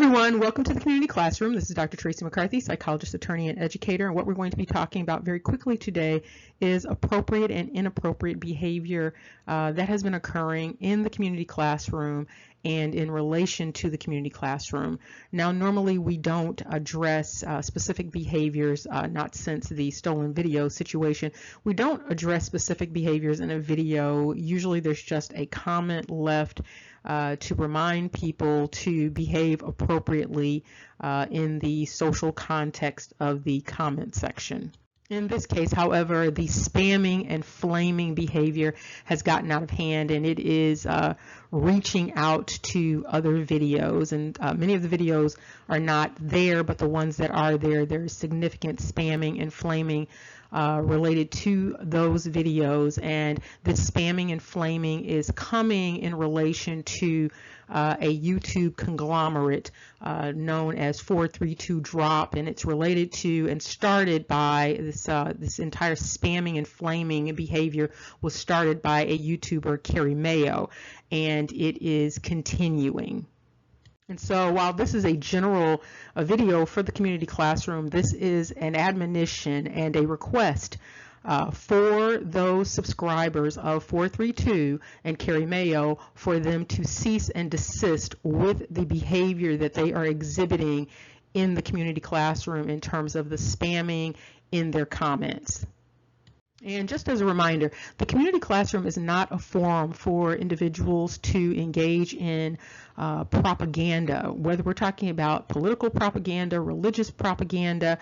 everyone, welcome to the Community Classroom. This is Dr. Tracey McCarthy, psychologist, attorney, and educator. And what we're going to be talking about very quickly today is appropriate and inappropriate behavior that has been occurring in the community classroom and in relation to the community classroom. Now, normally we don't address specific behaviors, not since the stolen video situation. We don't address specific behaviors in a video. Usually there's just a comment left to remind people to behave appropriately in the social context of the comment section. In this case, however, the spamming and flaming behavior has gotten out of hand, and it is reaching out to other videos. And many of the videos are not there, but the ones that are there, there's significant spamming and flaming related to those videos. And this spamming and flaming is coming in relation to a YouTube conglomerate known as 432 Drop, and it's related to and started by this entire spamming and flaming behavior was started by a YouTuber, Kurimeo, and it is continuing. And so while this is a general video for the community classroom, this is an admonition and a request for those subscribers of 432 and Kurimeo for them to cease and desist with the behavior that they are exhibiting in the community classroom in terms of the spamming in their comments. And just as a reminder, the community classroom is not a forum for individuals to engage in propaganda, whether we're talking about political propaganda, religious propaganda.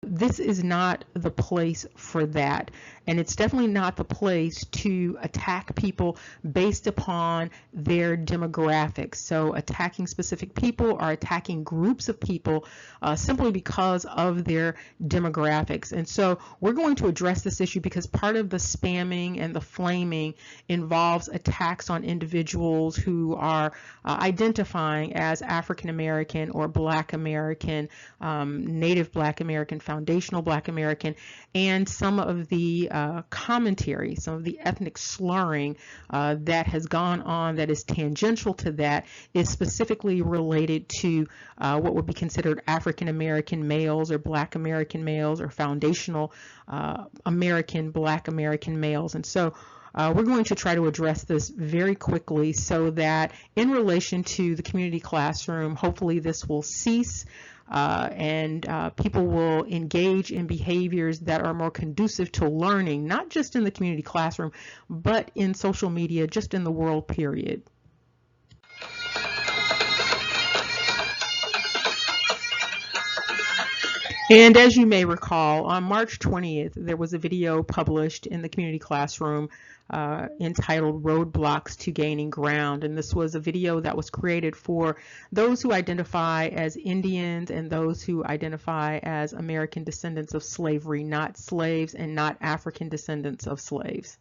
This is not the place for that, and it's definitely not the place to attack people based upon their demographics. So attacking specific people or attacking groups of people simply because of their demographics. And so we're going to address this issue because part of the spamming and the flaming involves attacks on individuals who are identifying as African American or Black American, Native Black American, foundational Black American, and some of the commentary, some of the ethnic slurring that has gone on that is tangential to that is specifically related to what would be considered African American males or Black American males or foundational American Black American males. And so we're going to try to address this very quickly so that in relation to the community classroom, hopefully this will cease and people will engage in behaviors that are more conducive to learning, not just in the community classroom, but in social media, just in the world, period. And as you may recall, on March 20th, there was a video published in the community classroom entitled Roadblocks to Gaining Ground. And this was a video that was created for those who identify as Indians and those who identify as American descendants of slavery, not slaves and not African descendants of slaves.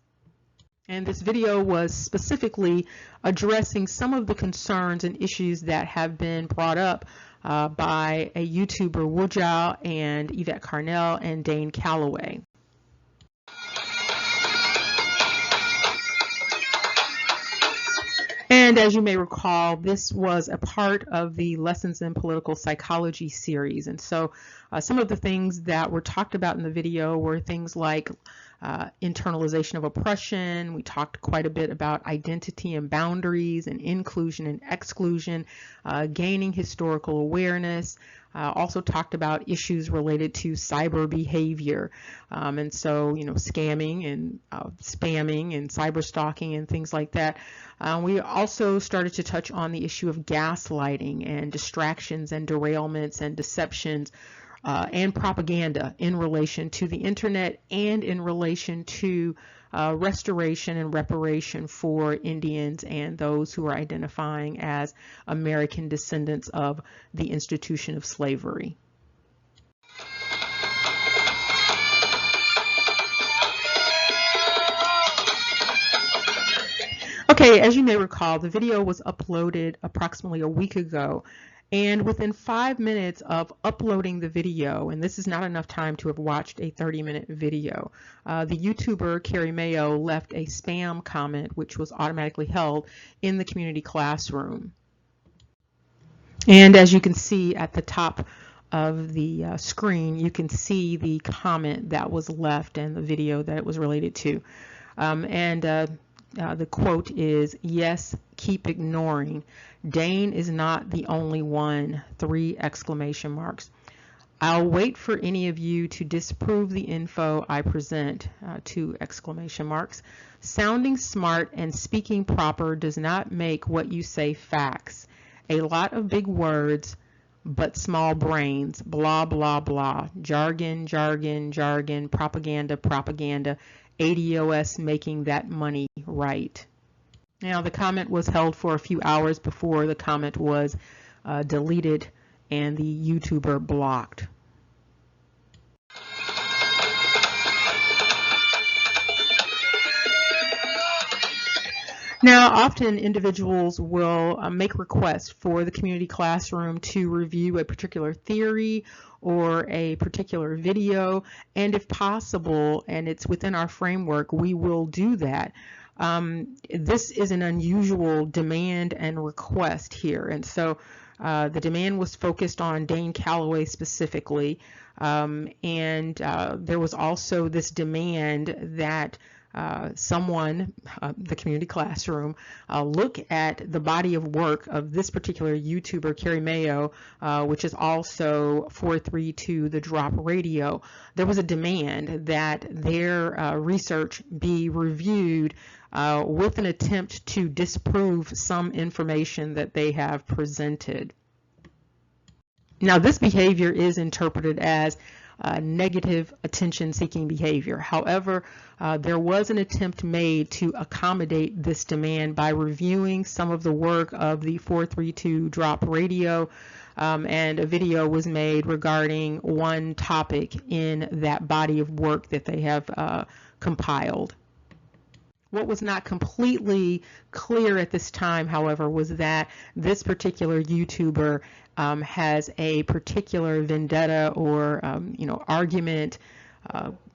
And this video was specifically addressing some of the concerns and issues that have been brought up by a YouTuber, Wujao, and Yvette Carnell, and Dane Calloway. And as you may recall, this was a part of the Lessons in Political Psychology series. And so some of the things that were talked about in the video were things like internalization of oppression. We talked quite a bit about identity and boundaries and inclusion and exclusion, gaining historical awareness. Also talked about issues related to cyber behavior. And so, you know, scamming and spamming and cyber stalking and things like that. We also started to touch on the issue of gaslighting and distractions and derailments and deceptions and propaganda in relation to the internet and in relation to restoration and reparation for Indians and those who are identifying as American descendants of the institution of slavery. Okay, as you may recall, the video was uploaded approximately a week ago. And within 5 minutes of uploading the video, and this is not enough time to have watched a 30-minute video, the YouTuber Kurimeo left a spam comment which was automatically held in the community classroom. And as you can see at the top of the screen, you can see the comment that was left and the video that it was related to. The quote is, "Yes, keep ignoring. Dane is not the only one, 3 exclamation marks. I'll wait for any of you to disprove the info I present, 2 exclamation marks. Sounding smart and speaking proper does not make what you say facts. A lot of big words, but small brains, blah, blah, blah. Jargon, jargon, jargon, propaganda, propaganda. ATOS making that money right." Now, the comment was held for a few hours before the comment was deleted and the YouTuber blocked. Now, often individuals will make requests for the community classroom to review a particular theory or a particular video, and if possible, and it's within our framework, we will do that. This is an unusual demand and request here, and so the demand was focused on Dane Calloway specifically, and there was also this demand that someone, the community classroom, look at the body of work of this particular YouTuber, Kurimeo, which is also 432 The Drop Radio. There was a demand that their research be reviewed with an attempt to disprove some information that they have presented. Now, this behavior is interpreted as negative attention-seeking behavior. However, there was an attempt made to accommodate this demand by reviewing some of the work of the 432 Drop Radio, and a video was made regarding one topic in that body of work that they have compiled. What was not completely clear at this time, however, was that this particular YouTuber has a particular vendetta or argument,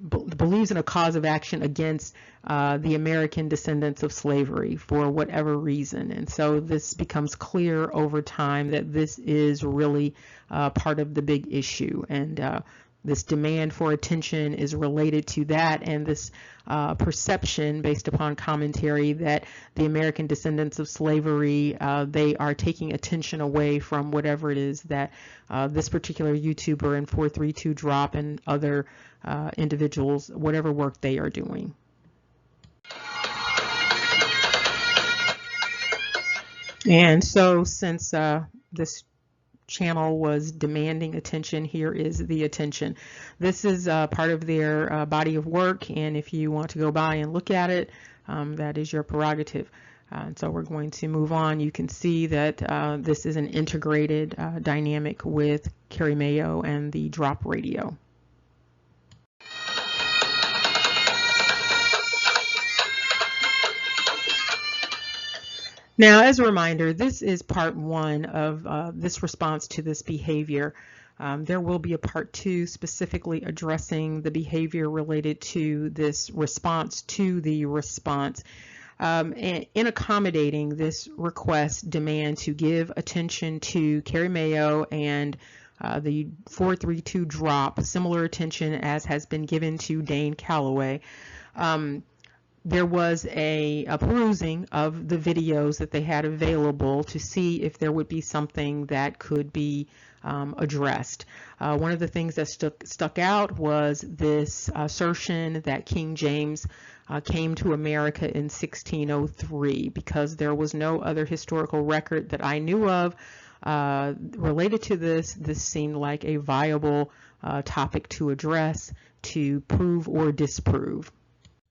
believes in a cause of action against the American descendants of slavery for whatever reason. And so this becomes clear over time that this is really part of the big issue, and this demand for attention is related to that, and this perception based upon commentary that the American descendants of slavery, they are taking attention away from whatever it is that this particular YouTuber and 432 Drop and other individuals, whatever work they are doing. And so since this channel was demanding attention, here is the attention. This is part of their body of work, and if you want to go by and look at it, that is your prerogative. And so we're going to move on. You can see that this is an integrated dynamic with Kurimeo and the Drop Radio. Now, as a reminder, this is part 1 of this response to this behavior. There will be a part 2 specifically addressing the behavior related to this response to the response. In accommodating this request demand to give attention to Kurimeo and the 432 Drop, similar attention as has been given to Dane Calloway, there was a perusing of the videos that they had available to see if there would be something that could be addressed. One of the things that stuck out was this assertion that King James came to America in 1603, because there was no other historical record that I knew of related to this. This seemed like a viable topic to address, to prove or disprove.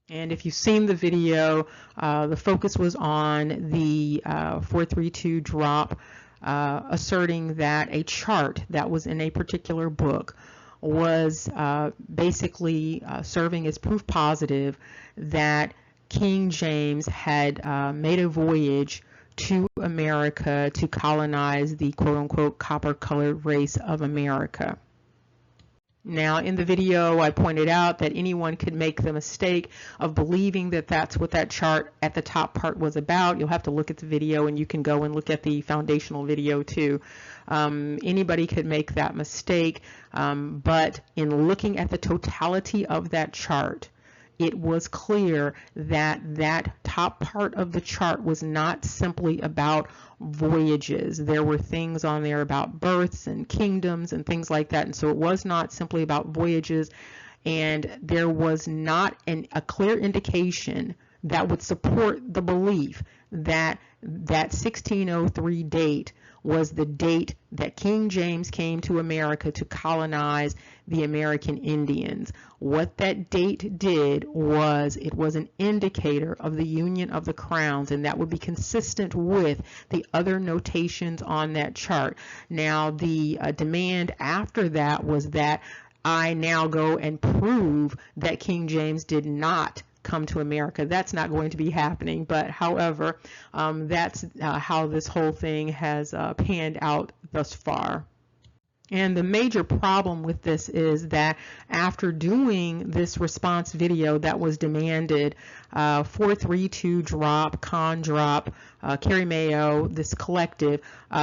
And if you've seen the video, the focus was on the 432 Drop asserting that a chart that was in a particular book was basically serving as proof positive that King James had made a voyage to America to colonize the quote-unquote copper-colored race of America. Now, in the video, I pointed out that anyone could make the mistake of believing that that's what that chart at the top part was about. You'll have to look at the video, and you can go and look at the foundational video too. Anybody could make that mistake, but in looking at the totality of that chart, it was clear that that top part of the chart was not simply about voyages. There were things on there about births and kingdoms and things like that, and so it was not simply about voyages, and there was not a clear indication that would support the belief that that 1603 date was the date that King James came to America to colonize the American Indians. What that date did was it was an indicator of the union of the crowns, and that would be consistent with the other notations on that chart. Now, the demand after that was that I now go and prove that King James did not come to America. That's not going to be happening, but however, that's how this whole thing has panned out thus far. And the major problem with this is that after doing this response video that was demanded, 432 Drop, Khandrop, Kurimeo, this collective,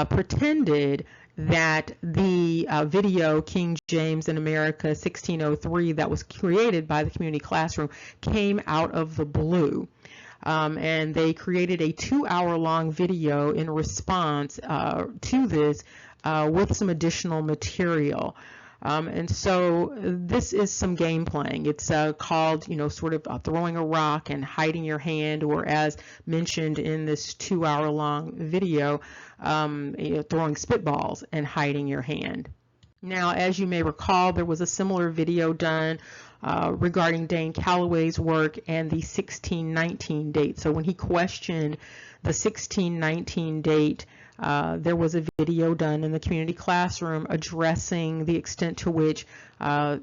pretended that the video King James in America 1603 that was created by the community classroom came out of the blue. And they created a 2-hour-long video in response to this with some additional material. And so this is some game playing. It's called, sort of throwing a rock and hiding your hand, or as mentioned in this 2-hour-long video, throwing spitballs and hiding your hand. Now, as you may recall, there was a similar video done regarding Dane Calloway's work and the 1619 date. So when he questioned the 1619 date, there was a video done in the community classroom addressing the extent to which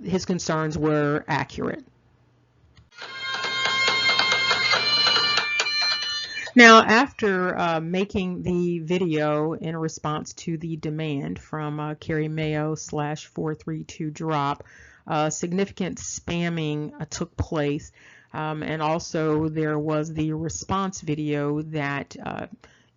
his concerns were accurate. Now, after making the video in response to the demand from Kurimeo / 432 Drop, significant spamming took place, and also there was the response video that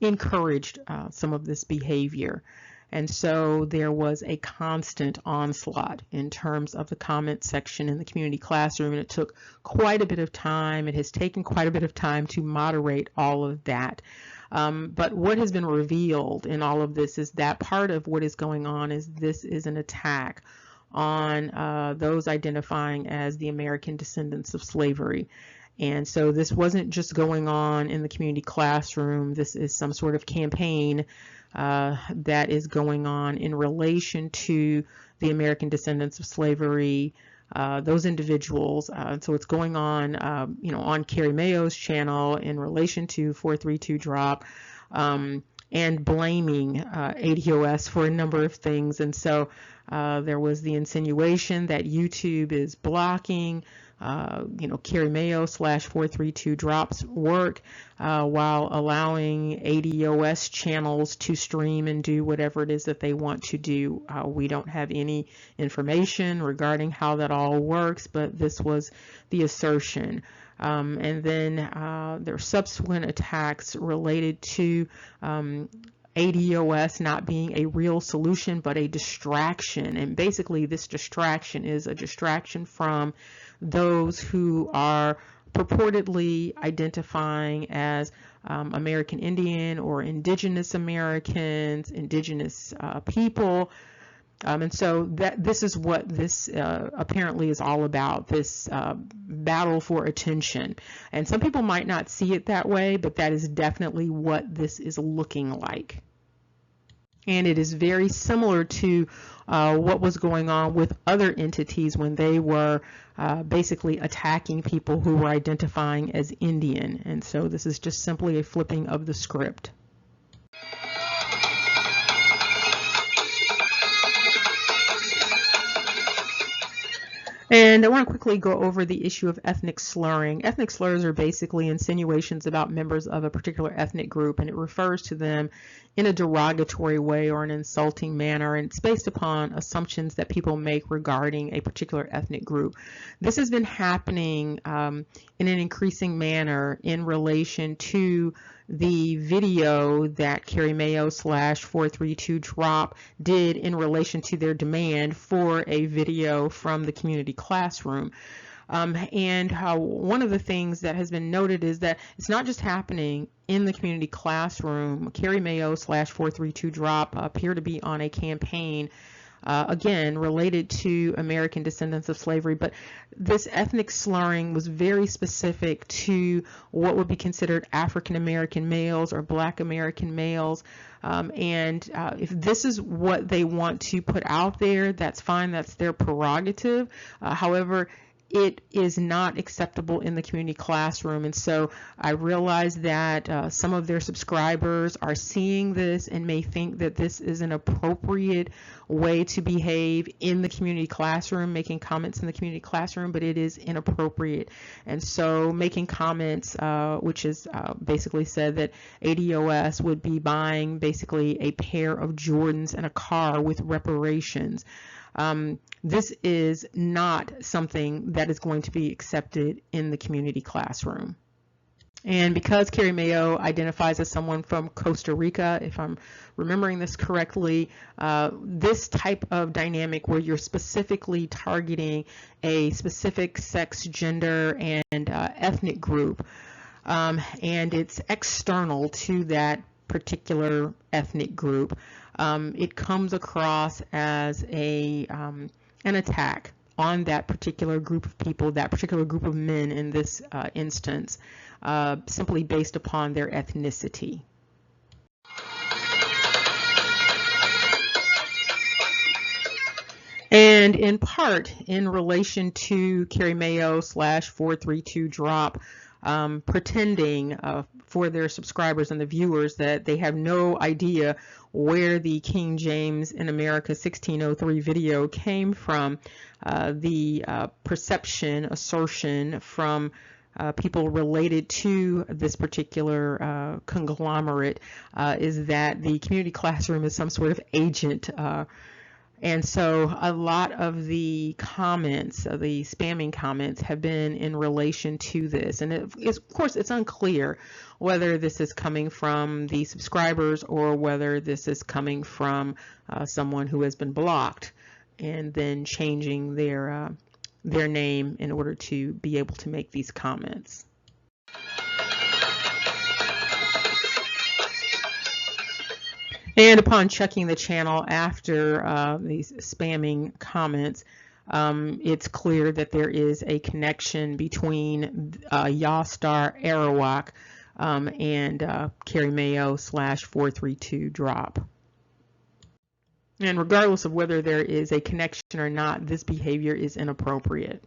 encouraged some of this behavior. And so there was a constant onslaught in terms of the comment section in the community classroom, and it took quite a bit of time. It has taken quite a bit of time to moderate all of that. But what has been revealed in all of this is that part of what is going on is this is an attack on those identifying as the American descendants of slavery. And so this wasn't just going on in the community classroom. This is some sort of campaign that is going on in relation to the American descendants of slavery, those individuals. So it's going on, on Kurimeo's channel in relation to 432 Drop, and blaming ATOS for a number of things. And so there was the insinuation that YouTube is blocking Kurimeo / 432 Drop's work while allowing ATOS channels to stream and do whatever it is that they want to do. We don't have any information regarding how that all works, but this was the assertion. And then there are subsequent attacks related to ATOS not being a real solution but a distraction, and basically this distraction is a distraction from those who are purportedly identifying as American Indian or Indigenous Americans, Indigenous people. And so this is what this apparently is all about, this battle for attention. And some people might not see it that way, but that is definitely what this is looking like. And it is very similar to what was going on with other entities when they were basically attacking people who were identifying as Indian. And so this is just simply a flipping of the script. And I want to quickly go over the issue of ethnic slurring. Ethnic slurs are basically insinuations about members of a particular ethnic group, and it refers to them in a derogatory way or an insulting manner, and it's based upon assumptions that people make regarding a particular ethnic group. This has been happening in an increasing manner in relation to the video that Kurimeo / 432 Drop did in relation to their demand for a video from the community classroom. And one of the things that has been noted is that it's not just happening in the community classroom. Kurimeo / 432 Drop appear to be on a campaign again, related to American descendants of slavery, but this ethnic slurring was very specific to what would be considered African American males or Black American males. If this is what they want to put out there, that's fine, that's their prerogative. However, it is not acceptable in the community classroom, and so I realize that some of their subscribers are seeing this and may think that this is an appropriate way to behave in the community classroom, making comments in the community classroom, but it is inappropriate. And so making comments, which is basically said that ATOS would be buying basically a pair of Jordans and a car with reparations. This is not something that is going to be accepted in the community classroom. And because Kurimeo identifies as someone from Costa Rica, if I'm remembering this correctly, this type of dynamic where you're specifically targeting a specific sex, gender, and ethnic group, and it's external to that particular ethnic group, it comes across as an attack on that particular group of people, that particular group of men in this instance, simply based upon their ethnicity. And in part, in relation to Kurimeo / 432 Drop, pretending for their subscribers and the viewers that they have no idea where the King James in America 1603 video came from. The perception, assertion from people related to this particular conglomerate is that the community classroom is some sort of agent. And so a lot of the comments, the spamming comments, have been in relation to this. And of course, it's unclear whether this is coming from the subscribers or whether this is coming from someone who has been blocked and then changing their name in order to be able to make these comments. And upon checking the channel after these spamming comments, it's clear that there is a connection between Yastar Arawak and Kurimeo / 432 Drop. And regardless of whether there is a connection or not, this behavior is inappropriate.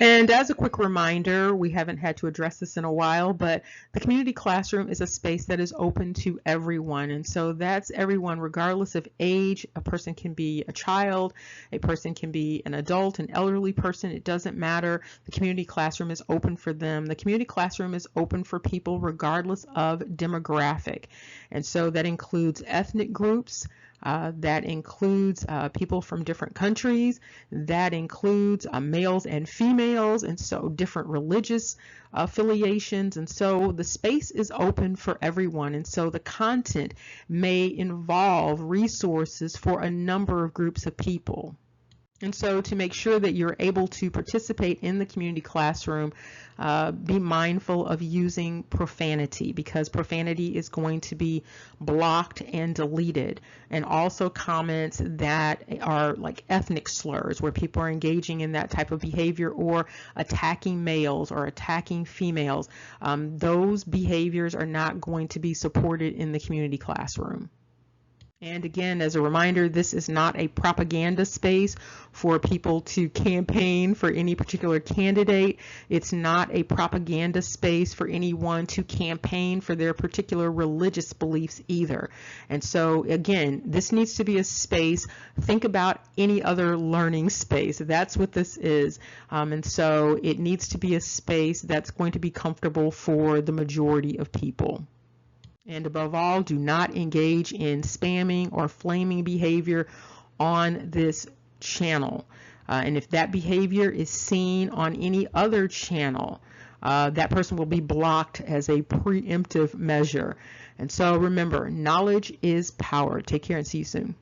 And as a quick reminder, we haven't had to address this in a while, but the community classroom is a space that is open to everyone. And so that's everyone, regardless of age. A person can be a child, a person can be an adult, an elderly person. It doesn't matter. The community classroom is open for them. The community classroom is open for people regardless of demographic. And so that includes ethnic groups. That includes people from different countries, that includes males and females, and so different religious affiliations, and so the space is open for everyone, and so the content may involve resources for a number of groups of people. And so to make sure that you're able to participate in the community classroom, be mindful of using profanity, because profanity is going to be blocked and deleted. And also comments that are like ethnic slurs, where people are engaging in that type of behavior or attacking males or attacking females. Those behaviors are not going to be supported in the community classroom. And again, as a reminder, this is not a propaganda space for people to campaign for any particular candidate. It's not a propaganda space for anyone to campaign for their particular religious beliefs either. And so again, this needs to be a space. Think about any other learning space. That's what this is. And so it needs to be a space that's going to be comfortable for the majority of people. And above all, do not engage in spamming or flaming behavior on this channel. And if that behavior is seen on any other channel, that person will be blocked as a preemptive measure. And so remember, knowledge is power. Take care and see you soon.